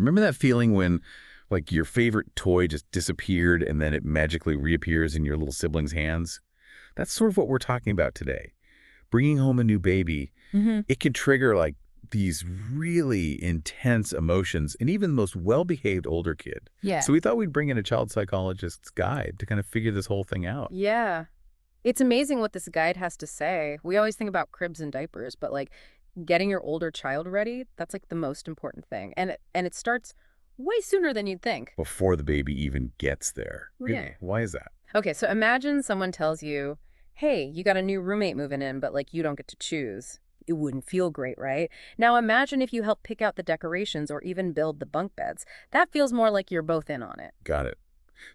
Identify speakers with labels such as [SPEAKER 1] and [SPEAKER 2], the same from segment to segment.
[SPEAKER 1] Remember that feeling when, like, your favorite toy just disappeared and then it magically reappears in your little sibling's hands? That's sort of what we're talking about today. Bringing home a new baby, it can trigger, like, these really intense emotions in even the most well-behaved older kid.
[SPEAKER 2] Yeah.
[SPEAKER 1] So we thought we'd bring in a child psychologist's guide to kind of figure this whole thing out.
[SPEAKER 2] Yeah. It's amazing what this guide has to say. We always think about cribs and diapers, but like getting your older child ready, that's like the most important thing. And it starts way sooner than you'd think.
[SPEAKER 1] Before the baby even gets there.
[SPEAKER 2] Yeah.
[SPEAKER 1] Really? Why is that?
[SPEAKER 2] Okay, so imagine someone tells you, hey, you got a new roommate moving in, but like you don't get to choose. It wouldn't feel great, right? Now imagine if you help pick out the decorations or even build the bunk beds. That feels more like you're both in on it.
[SPEAKER 1] Got it.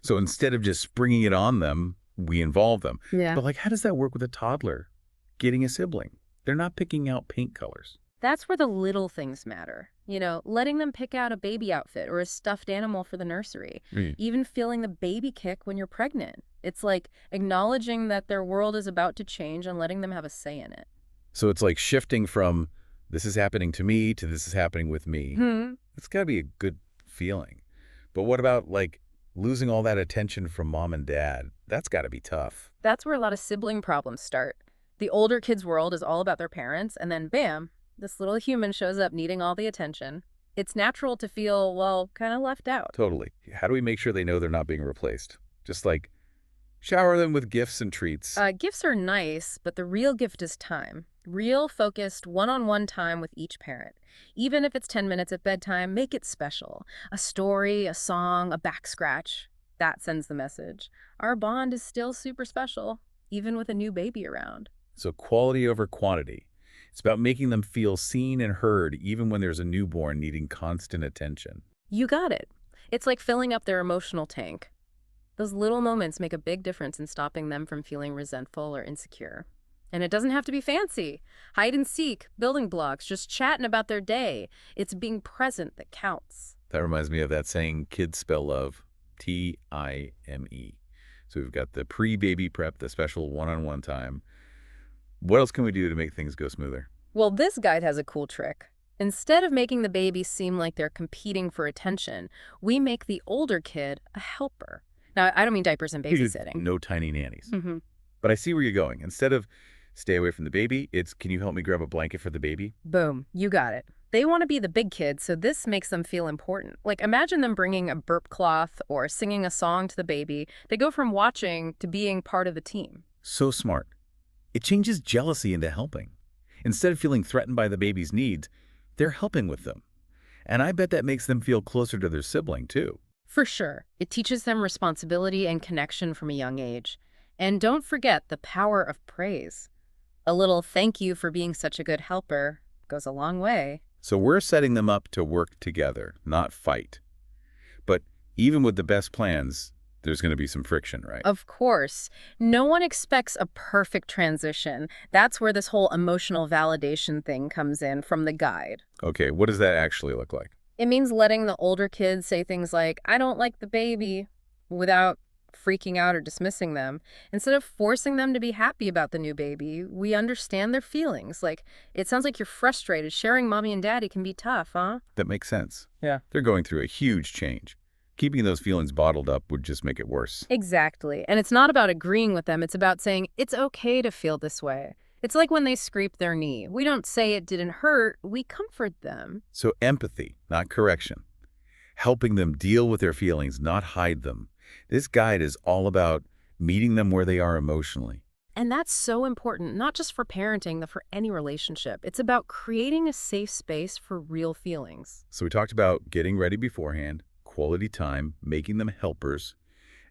[SPEAKER 1] So instead of just springing it on them, we involve them.
[SPEAKER 2] Yeah.
[SPEAKER 1] But, like, how does that work with a toddler getting a sibling? They're not picking out paint colors.
[SPEAKER 2] That's where the little things matter. You know, letting them pick out a baby outfit or a stuffed animal for the nursery.
[SPEAKER 1] Right.
[SPEAKER 2] Even feeling the baby kick when you're pregnant. It's like acknowledging that their world is about to change and letting them have a say in it.
[SPEAKER 1] So it's like shifting from this is happening to me to this is happening with me. It's got to be a good feeling. But what about, like, losing all that attention from mom and dad? That's got to be tough.
[SPEAKER 2] That's where a lot of sibling problems start. The older kid's world is all about their parents, and then bam, this little human shows up needing all the attention. It's natural to feel, well, kind of left out.
[SPEAKER 1] Totally. How do we make sure they know they're not being replaced? Just, like, shower them with gifts and treats.
[SPEAKER 2] Gifts are nice, but the real gift is time. Real, focused, one-on-one time with each parent. Even if it's 10 minutes at bedtime, make it special. A story, a song, a back scratch. That sends the message. Our bond is still super special, even with a new baby around.
[SPEAKER 1] So quality over quantity. It's about making them feel seen and heard even when there's a newborn needing constant attention.
[SPEAKER 2] You got it. It's like filling up their emotional tank. Those little moments make a big difference in stopping them from feeling resentful or insecure. And it doesn't have to be fancy. Hide and seek, building blocks, just chatting about their day. It's being present that counts.
[SPEAKER 1] That reminds me of that saying, kids spell love, T-I-M-E. So we've got the pre-baby prep, the special one-on-one time. What else can we do to make things go smoother?
[SPEAKER 2] Well, this guide has a cool trick. Instead of making the baby seem like they're competing for attention, we make the older kid a helper. Now, I don't mean diapers and babysitting.
[SPEAKER 1] No tiny nannies. But I see where you're going. Instead of stay away from the baby, it's can you help me grab a blanket for the baby?
[SPEAKER 2] Boom, you got it. They want to be the big kid, so this makes them feel important. Like, imagine them bringing a burp cloth or singing a song to the baby. They go from watching to being part of the team.
[SPEAKER 1] So smart. It changes jealousy into helping. Instead of feeling threatened by the baby's needs, they're helping with them. And I bet that makes them feel closer to their sibling, too.
[SPEAKER 2] For sure. It teaches them responsibility and connection from a young age. And don't forget the power of praise. A little thank you for being such a good helper goes a long way.
[SPEAKER 1] So we're setting them up to work together, not fight. But even with the best plans, there's going to be some friction, right?
[SPEAKER 2] Of course. No one expects a perfect transition. That's where this whole emotional validation thing comes in from the guide.
[SPEAKER 1] Okay, what does that actually look like?
[SPEAKER 2] It means letting the older kids say things like, I don't like the baby, without freaking out or dismissing them. Instead of forcing them to be happy about the new baby, we understand their feelings. Like, it sounds like you're frustrated. Sharing mommy and daddy can be tough, huh?
[SPEAKER 1] That makes sense.
[SPEAKER 2] Yeah.
[SPEAKER 1] They're going through a huge change. Keeping those feelings bottled up would just make it worse.
[SPEAKER 2] Exactly. And it's not about agreeing with them. It's about saying, it's okay to feel this way. It's like when they scrape their knee. We don't say it didn't hurt. We comfort them.
[SPEAKER 1] So empathy, not correction. Helping them deal with their feelings, not hide them. This guide is all about meeting them where they are emotionally.
[SPEAKER 2] And that's so important, not just for parenting, but for any relationship. It's about creating a safe space for real feelings.
[SPEAKER 1] So we talked about getting ready beforehand, quality time, making them helpers,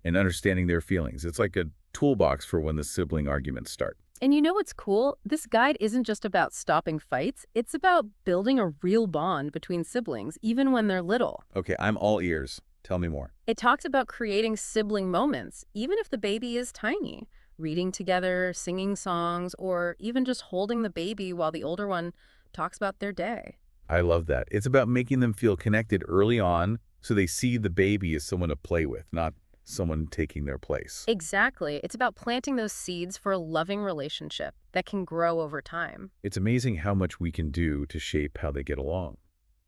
[SPEAKER 1] and understanding their feelings. It's like a toolbox for when the sibling arguments start.
[SPEAKER 2] And you know what's cool? This guide isn't just about stopping fights. It's about building a real bond between siblings, even when they're little.
[SPEAKER 1] Okay, I'm all ears. Tell me more.
[SPEAKER 2] It talks about creating sibling moments, even if the baby is tiny. Reading together, singing songs, or even just holding the baby while the older one talks about their day.
[SPEAKER 1] I love that. It's about making them feel connected early on so they see the baby as someone to play with, not someone taking their place.
[SPEAKER 2] Exactly. It's about planting those seeds for a loving relationship that can grow over time.
[SPEAKER 1] It's amazing how much we can do to shape how they get along.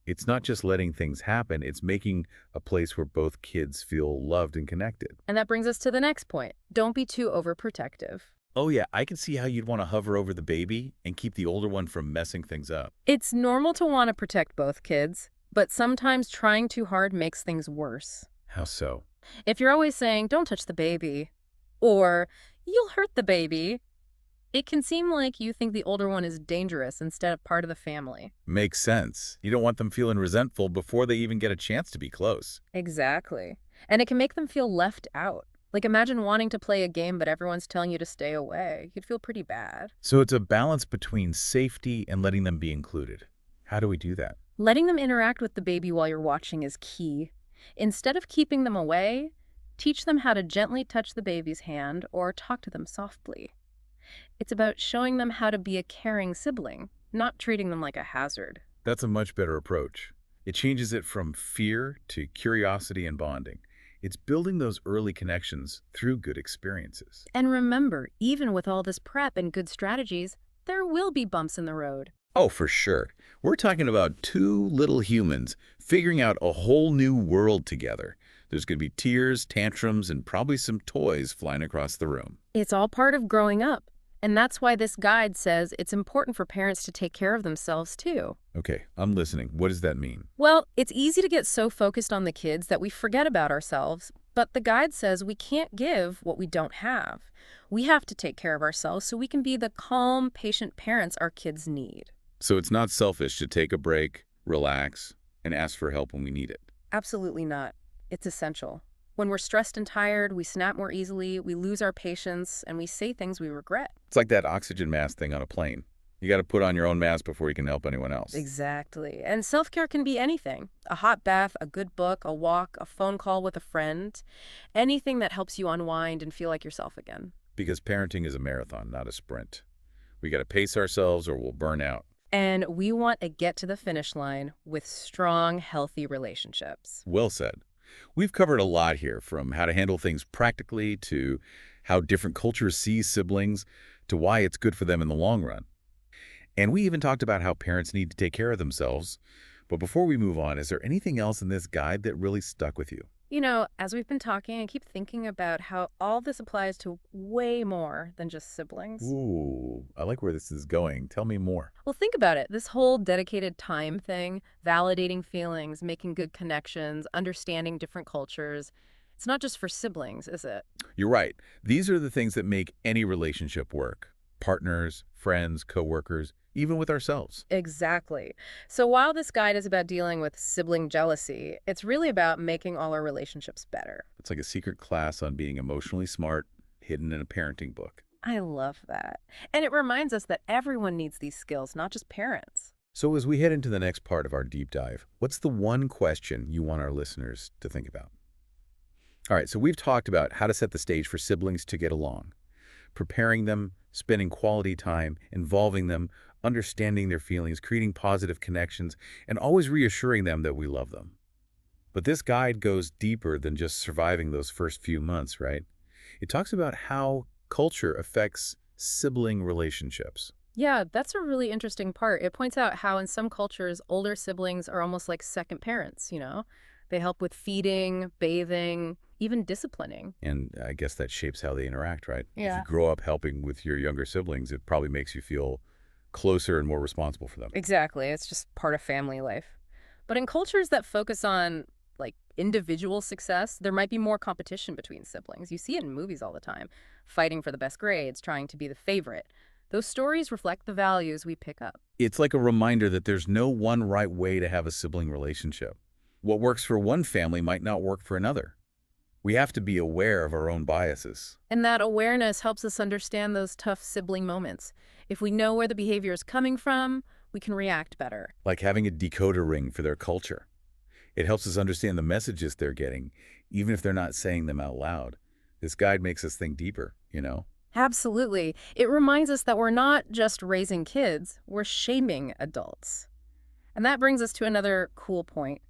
[SPEAKER 1] It's not just letting things happen, it's making a place where both kids feel loved and connected.
[SPEAKER 2] And that brings us to the next point. Don't be too overprotective.
[SPEAKER 1] Oh yeah, I can see how you'd want to hover over the baby and keep the older one from messing things up.
[SPEAKER 2] It's normal to want to protect both kids, but sometimes trying too hard makes things worse.
[SPEAKER 1] How so?
[SPEAKER 2] If you're always saying, don't touch the baby, or you'll hurt the baby, it can seem like you think the older one is dangerous instead of part of the family.
[SPEAKER 1] Makes sense. You don't want them feeling resentful before they even get a chance to be close.
[SPEAKER 2] Exactly. And it can make them feel left out. Like imagine wanting to play a game, but everyone's telling you to stay away. You'd feel pretty bad.
[SPEAKER 1] So it's a balance between safety and letting them be included. How do we do that?
[SPEAKER 2] Letting them interact with the baby while you're watching is key. Instead of keeping them away, teach them how to gently touch the baby's hand or talk to them softly. It's about showing them how to be a caring sibling, not treating them like a hazard.
[SPEAKER 1] That's a much better approach. It changes it from fear to curiosity and bonding. It's building those early connections through good experiences.
[SPEAKER 2] And remember, even with all this prep and good strategies, there will be bumps in the road.
[SPEAKER 1] Oh, for sure. We're talking about two little humans figuring out a whole new world together. There's going to be tears, tantrums, and probably some toys flying across the room.
[SPEAKER 2] It's all part of growing up. And that's why this guide says it's important for parents to take care of themselves, too.
[SPEAKER 1] Okay, I'm listening. What does that mean?
[SPEAKER 2] Well, it's easy to get so focused on the kids that we forget about ourselves, but the guide says we can't give what we don't have. We have to take care of ourselves so we can be the calm, patient parents our kids need.
[SPEAKER 1] So it's not selfish to take a break, relax, and ask for help when we need it.
[SPEAKER 2] Absolutely not. It's essential. When we're stressed and tired, we snap more easily, we lose our patience, and we say things we regret.
[SPEAKER 1] It's like that oxygen mask thing on a plane. You got to put on your own mask before you can help anyone else.
[SPEAKER 2] Exactly. And self-care can be anything. A hot bath, a good book, a walk, a phone call with a friend. Anything that helps you unwind and feel like yourself again.
[SPEAKER 1] Because parenting is a marathon, not a sprint. We got to pace ourselves or we'll burn out.
[SPEAKER 2] And we want to get to the finish line with strong, healthy relationships.
[SPEAKER 1] Well said. We've covered a lot here, from how to handle things practically to how different cultures see siblings to why it's good for them in the long run. And we even talked about how parents need to take care of themselves. But before we move on, is there anything else in this guide that really stuck with you?
[SPEAKER 2] You know, as we've been talking, I keep thinking about how all this applies to way more than just siblings.
[SPEAKER 1] Ooh, I like where this is going. Tell me more.
[SPEAKER 2] Well, think about it. This whole dedicated time thing, validating feelings, making good connections, understanding different cultures. It's not just for siblings, is it?
[SPEAKER 1] You're right. These are the things that make any relationship work. Partners, friends, coworkers, even with ourselves.
[SPEAKER 2] Exactly. So while this guide is about dealing with sibling jealousy, it's really about making all our relationships better.
[SPEAKER 1] It's like a secret class on being emotionally smart, hidden in a parenting book.
[SPEAKER 2] I love that. And it reminds us that everyone needs these skills, not just parents.
[SPEAKER 1] So as we head into the next part of our deep dive, what's the one question you want our listeners to think about? All right, so we've talked about how to set the stage for siblings to get along, preparing them, spending quality time, involving them, understanding their feelings, creating positive connections, and always reassuring them that we love them. But this guide goes deeper than just surviving those first few months, right? It talks about how culture affects sibling relationships.
[SPEAKER 2] Yeah, that's a really interesting part. It points out how in some cultures, older siblings are almost like second parents, you know? They help with feeding, bathing, even disciplining.
[SPEAKER 1] And I guess that shapes how they interact, right? If
[SPEAKER 2] Yeah.
[SPEAKER 1] you grow up helping with your younger siblings, it probably makes you feel closer and more responsible for them.
[SPEAKER 2] Exactly. It's just part of family life. But in cultures that focus on like individual success, there might be more competition between siblings. You see it in movies all the time, fighting for the best grades, trying to be the favorite. Those stories reflect the values we pick up.
[SPEAKER 1] It's like a reminder that there's no one right way to have a sibling relationship. What works for one family might not work for another. We have to be aware of our own biases.
[SPEAKER 2] And that awareness helps us understand those tough sibling moments. If we know where the behavior is coming from, we can react better.
[SPEAKER 1] Like having a decoder ring for their culture. It helps us understand the messages they're getting, even if they're not saying them out loud. This guide makes us think deeper, you know?
[SPEAKER 2] Absolutely. It reminds us that we're not just raising kids, we're shaming adults. And that brings us to another cool point.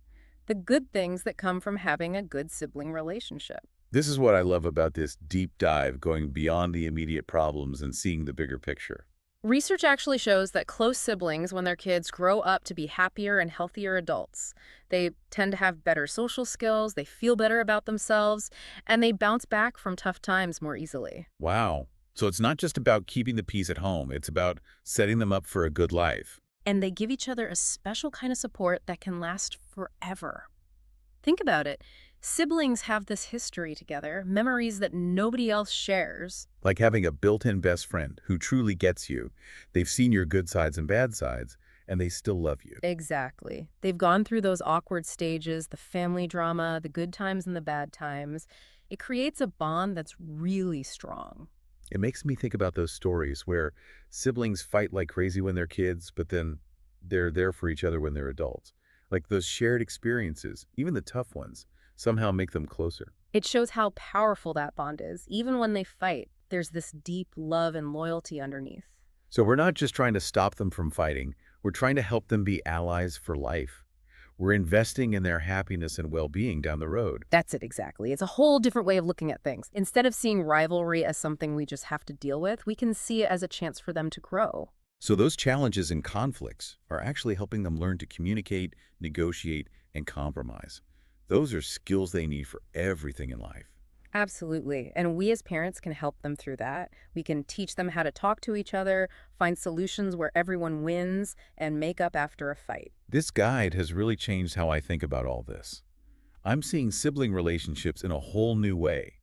[SPEAKER 2] The good things that come from having a good sibling relationship.
[SPEAKER 1] This is what I love about this deep dive, going beyond the immediate problems and seeing the bigger picture.
[SPEAKER 2] Research actually shows that close siblings, when their kids grow up to be happier and healthier adults, they tend to have better social skills, they feel better about themselves, and they bounce back from tough times more easily.
[SPEAKER 1] Wow. So it's not just about keeping the peace at home. It's about setting them up for a good life.
[SPEAKER 2] And they give each other a special kind of support that can last forever. Think about it. Siblings have this history together, memories that nobody else shares.
[SPEAKER 1] Like having a built-in best friend who truly gets you. They've seen your good sides and bad sides, and they still love you.
[SPEAKER 2] Exactly. They've gone through those awkward stages, the family drama, the good times and the bad times. It creates a bond that's really strong.
[SPEAKER 1] It makes me think about those stories where siblings fight like crazy when they're kids, but then they're there for each other when they're adults. Like those shared experiences, even the tough ones, somehow make them closer.
[SPEAKER 2] It shows how powerful that bond is. Even when they fight, there's this deep love and loyalty underneath.
[SPEAKER 1] So we're not just trying to stop them from fighting, we're trying to help them be allies for life. We're investing in their happiness and well-being down the road.
[SPEAKER 2] That's it exactly. It's a whole different way of looking at things. Instead of seeing rivalry as something we just have to deal with, we can see it as a chance for them to grow.
[SPEAKER 1] So those challenges and conflicts are actually helping them learn to communicate, negotiate, and compromise. Those are skills they need for everything in life.
[SPEAKER 2] Absolutely. And we as parents can help them through that. We can teach them how to talk to each other, find solutions where everyone wins, and make up after a fight.
[SPEAKER 1] This guide has really changed how I think about all this. I'm seeing sibling relationships in a whole new way.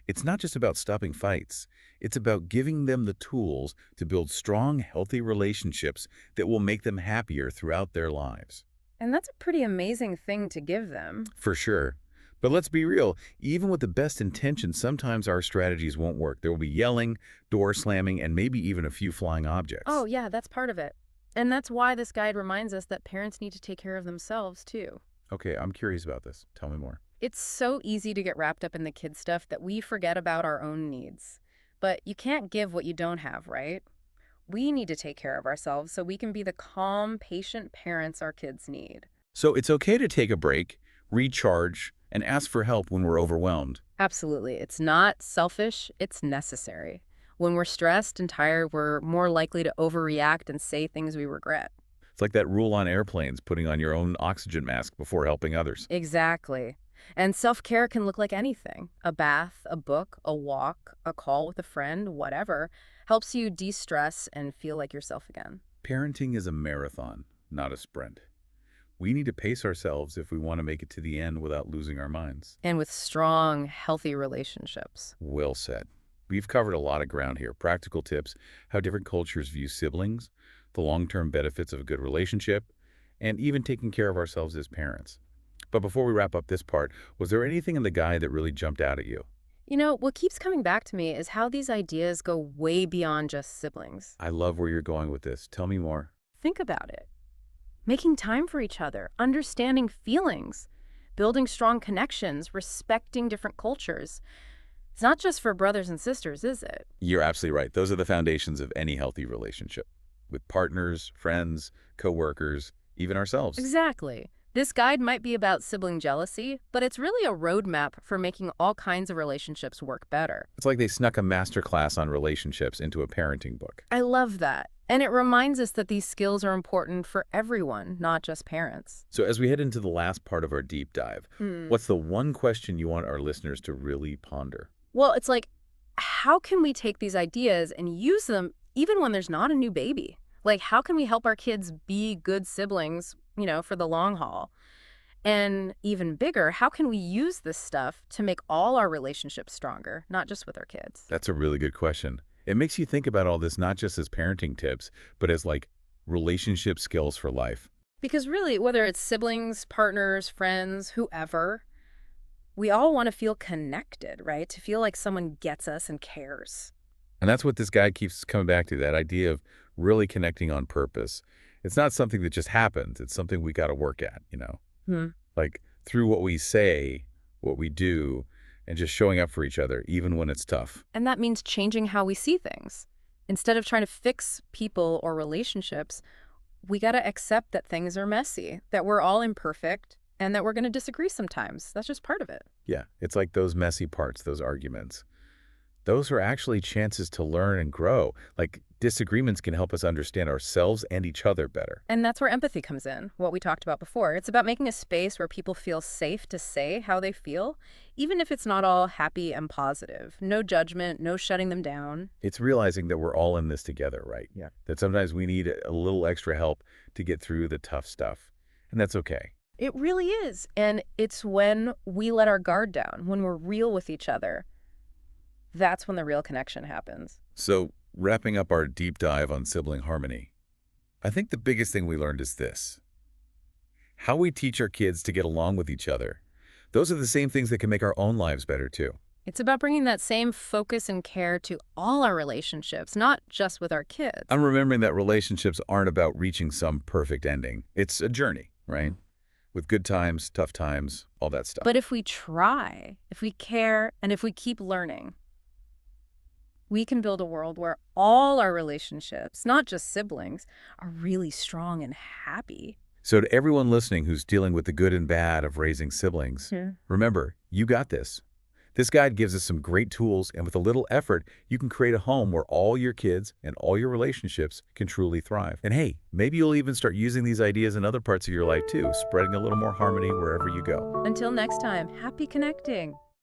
[SPEAKER 1] It's not just about stopping fights. It's about giving them the tools to build strong, healthy relationships that will make them happier throughout their lives.
[SPEAKER 2] And that's a pretty amazing thing to give them.
[SPEAKER 1] For sure. But let's be real, even with the best intentions, sometimes our strategies won't work. There will be yelling, door slamming, and maybe even a few flying objects.
[SPEAKER 2] Oh, yeah, that's part of it. And that's why this guide reminds us that parents need to take care of themselves, too.
[SPEAKER 1] Okay, I'm curious about this. Tell me more.
[SPEAKER 2] It's so easy to get wrapped up in the kid stuff that we forget about our own needs. But you can't give what you don't have, right? We need to take care of ourselves so we can be the calm, patient parents our kids need.
[SPEAKER 1] So it's okay to take a break, recharge, and ask for help when we're overwhelmed.
[SPEAKER 2] Absolutely. It's not selfish, it's necessary. When we're stressed and tired, we're more likely to overreact and say things we regret.
[SPEAKER 1] It's like that rule on airplanes, putting on your own oxygen mask before helping others.
[SPEAKER 2] Exactly. And self-care can look like anything. A bath, a book, a walk, a call with a friend, whatever, helps you de-stress and feel like yourself again.
[SPEAKER 1] Parenting is a marathon, not a sprint. We need to pace ourselves if we want to make it to the end without losing our minds.
[SPEAKER 2] And with strong, healthy relationships.
[SPEAKER 1] Well said. We've covered a lot of ground here. Practical tips, how different cultures view siblings, the long-term benefits of a good relationship, and even taking care of ourselves as parents. But before we wrap up this part, was there anything in the guide that really jumped out at you?
[SPEAKER 2] You know, what keeps coming back to me is how these ideas go way beyond just siblings.
[SPEAKER 1] I love where you're going with this. Tell me more.
[SPEAKER 2] Think about it. Making time for each other, understanding feelings, building strong connections, respecting different cultures. It's not just for brothers and sisters, is it?
[SPEAKER 1] You're absolutely right. Those are the foundations of any healthy relationship. With partners, friends, coworkers, even ourselves.
[SPEAKER 2] Exactly. This guide might be about sibling jealousy, but it's really a roadmap for making all kinds of relationships work better.
[SPEAKER 1] It's like they snuck a master class on relationships into a parenting book.
[SPEAKER 2] I love that. And it reminds us that these skills are important for everyone, not just parents.
[SPEAKER 1] So as we head into the last part of our deep dive, what's the one question you want our listeners to really ponder?
[SPEAKER 2] Well, it's like, how can we take these ideas and use them even when there's not a new baby? Like, how can we help our kids be good siblings, for the long haul? And even bigger, how can we use this stuff to make all our relationships stronger, not just with our kids?
[SPEAKER 1] That's a really good question. It makes you think about all this not just as parenting tips, but as like relationship skills for life.
[SPEAKER 2] Because really, whether it's siblings, partners, friends, whoever, we all want to feel connected, right? To feel like someone gets us and cares.
[SPEAKER 1] And that's what this guy keeps coming back to, that idea of really connecting on purpose. It's not something that just happens. It's something we got to work at. Like through what we say, what we do, and just showing up for each other, even when it's tough.
[SPEAKER 2] And that means changing how we see things. Instead of trying to fix people or relationships, we got to accept that things are messy, that we're all imperfect, and that we're going to disagree sometimes. That's just part of it.
[SPEAKER 1] Yeah, it's like those messy parts, those arguments. Those are actually chances to learn and grow. Like Disagreements can help us understand ourselves and each other better.
[SPEAKER 2] And that's where empathy comes in, what we talked about before. It's about making a space where people feel safe to say how they feel, even if it's not all happy and positive. No judgment, no shutting them down.
[SPEAKER 1] It's realizing that we're all in this together, right?
[SPEAKER 3] Yeah.
[SPEAKER 1] That sometimes we need a little extra help to get through the tough stuff. And that's okay.
[SPEAKER 2] It really is. And it's when we let our guard down, when we're real with each other, that's when the real connection happens.
[SPEAKER 1] So, wrapping up our deep dive on sibling harmony, I think the biggest thing we learned is this. How we teach our kids to get along with each other. Those are the same things that can make our own lives better, too.
[SPEAKER 2] It's about bringing that same focus and care to all our relationships, not just with our kids.
[SPEAKER 1] I'm remembering that relationships aren't about reaching some perfect ending. It's a journey, right? With good times, tough times, all that stuff.
[SPEAKER 2] But if we try, if we care, and if we keep learning, we can build a world where all our relationships, not just siblings, are really strong and happy.
[SPEAKER 1] So to everyone listening who's dealing with the good and bad of raising siblings, remember, you got this. This guide gives us some great tools, and with a little effort, you can create a home where all your kids and all your relationships can truly thrive. And hey, maybe you'll even start using these ideas in other parts of your life too, spreading a little more harmony wherever you go.
[SPEAKER 2] Until next time, happy connecting.